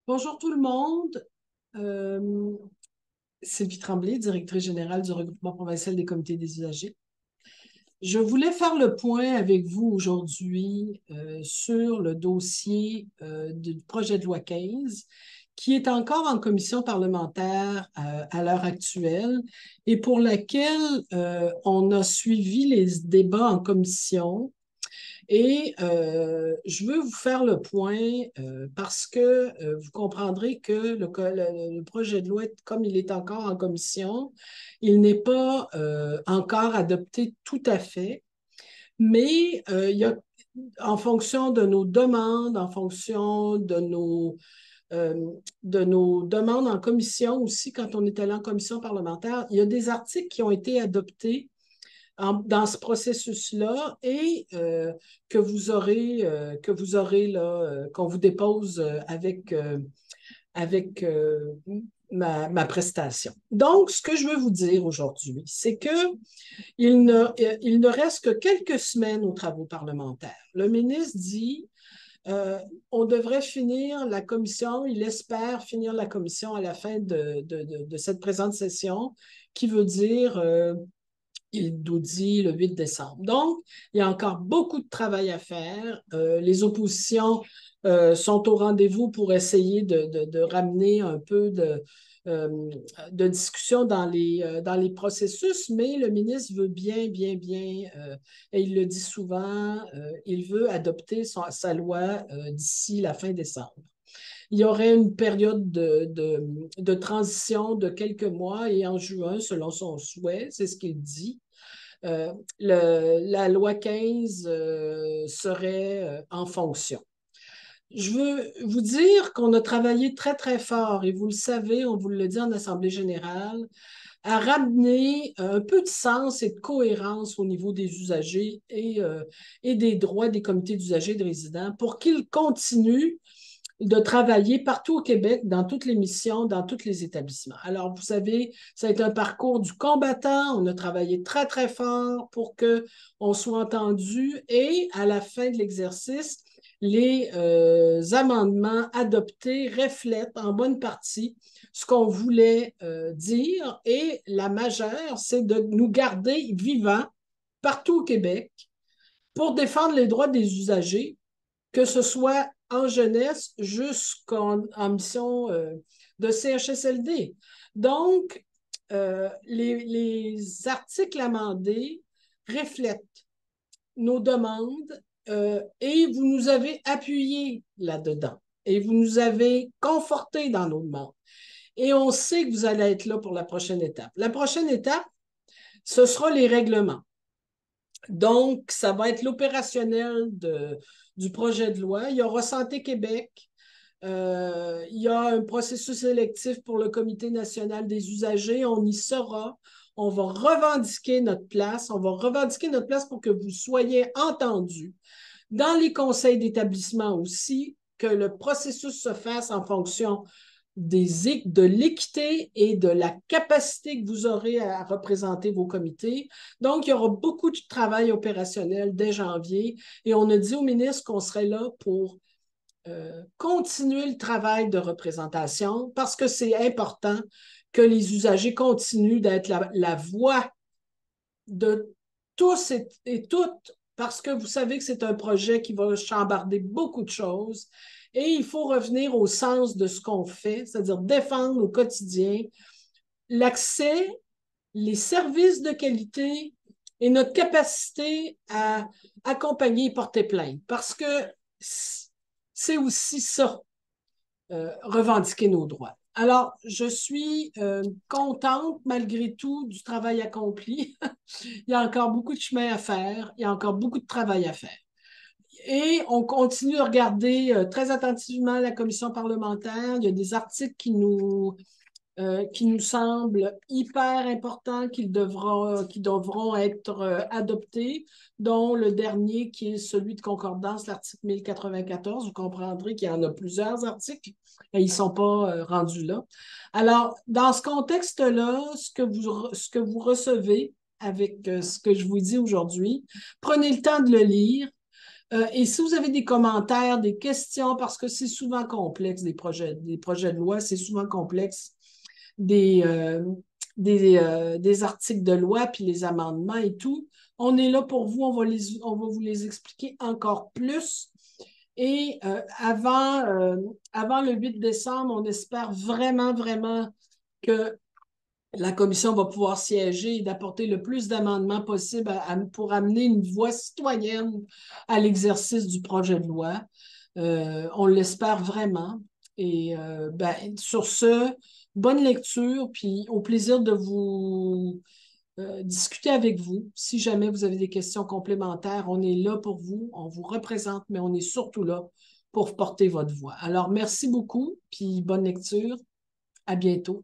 Bonjour tout le monde. Euh, Sylvie Tremblay, directrice générale du regroupement provincial des comités des usagers. Je voulais faire le point avec vous aujourd'hui sur le dossier du projet de loi 15 qui est encore en commission parlementaire à l'heure actuelle et pour laquelle on a suivi les débats en commission. Et je veux vous faire le point parce que vous comprendrez que le projet de loi, comme il est encore en commission, il n'est pas encore adopté tout à fait, mais il y a, en fonction de nos demandes, en fonction euh, de nos demandes en commission aussi, quand on est allé en commission parlementaire, il y a des articles qui ont été adoptés dans ce processus-là et que vous aurez là, qu'on vous dépose avec ma prestation. Donc, ce que je veux vous dire aujourd'hui, c'est que il ne reste que quelques semaines aux travaux parlementaires. Le ministre dit on devrait finir la commission, il espère finir la commission à la fin de cette présente session, qui veut dire il nous dit le 8 décembre. Donc, il y a encore beaucoup de travail à faire. Les oppositions sont au rendez-vous pour essayer de ramener un peu de discussion dans les processus, mais le ministre veut et il le dit souvent, il veut adopter sa loi d'ici la fin décembre. Il y aurait une période de transition de quelques mois et en juin, selon son souhait, c'est ce qu'il dit, la loi 15 serait en fonction. Je veux vous dire qu'on a travaillé très, très fort, et vous le savez, on vous le dit en Assemblée générale, à ramener un peu de sens et de cohérence au niveau des usagers et des droits des comités d'usagers et de résidents pour qu'ils continuent de travailler partout au Québec, dans toutes les missions, dans tous les établissements. Alors, vous savez, ça a été un parcours du combattant. On a travaillé très, très fort pour qu'on soit entendu et à la fin de l'exercice, les amendements adoptés reflètent en bonne partie ce qu'on voulait dire et la majeure, c'est de nous garder vivants partout au Québec pour défendre les droits des usagers, que ce soit en jeunesse jusqu'en mission de CHSLD. Donc, les articles amendés reflètent nos demandes et vous nous avez appuyés là-dedans et vous nous avez confortés dans nos demandes. Et on sait que vous allez être là pour la prochaine étape. La prochaine étape, ce sera les règlements. Donc, ça va être l'opérationnel du projet de loi. Il y aura Santé Québec. Il y a un processus électif pour le Comité national des usagers. On y sera. On va revendiquer notre place. On va revendiquer notre place pour que vous soyez entendus. Dans les conseils d'établissement aussi, que le processus se fasse en fonction de l'équité et de la capacité que vous aurez à représenter vos comités. Donc, il y aura beaucoup de travail opérationnel dès janvier et on a dit au ministre qu'on serait là pour continuer le travail de représentation parce que c'est important que les usagers continuent d'être la voix de tous et toutes parce que vous savez que c'est un projet qui va chambarder beaucoup de choses et il faut revenir au sens de ce qu'on fait, c'est-à-dire défendre au quotidien l'accès, les services de qualité et notre capacité à accompagner et porter plainte. Parce que c'est aussi ça, revendiquer nos droits. Alors, je suis contente malgré tout du travail accompli. Il y a encore beaucoup de chemin à faire, il y a encore beaucoup de travail à faire. Et on continue de regarder très attentivement la commission parlementaire. Il y a des articles qui nous semblent hyper importants, qui devront être adoptés, dont le dernier qui est celui de concordance, l'article 1094. Vous comprendrez qu'il y en a plusieurs articles et ils ne sont pas rendus là. Alors, dans ce contexte-là, ce que vous recevez avec ce que je vous dis aujourd'hui, prenez le temps de le lire. Et si vous avez des commentaires, des questions, parce que c'est souvent complexe, des projets de loi, c'est souvent complexe, des, euh, des articles de loi, puis les amendements et tout, on est là pour vous, on va vous les expliquer encore plus. Et avant le 8 décembre, on espère vraiment, vraiment que la commission va pouvoir siéger et d'apporter le plus d'amendements possible pour amener une voix citoyenne à l'exercice du projet de loi. On l'espère vraiment. Et ben, sur ce, bonne lecture, puis au plaisir de vous discuter avec vous. Si jamais vous avez des questions complémentaires, on est là pour vous, on vous représente, mais on est surtout là pour porter votre voix. Alors, merci beaucoup, puis bonne lecture. À bientôt.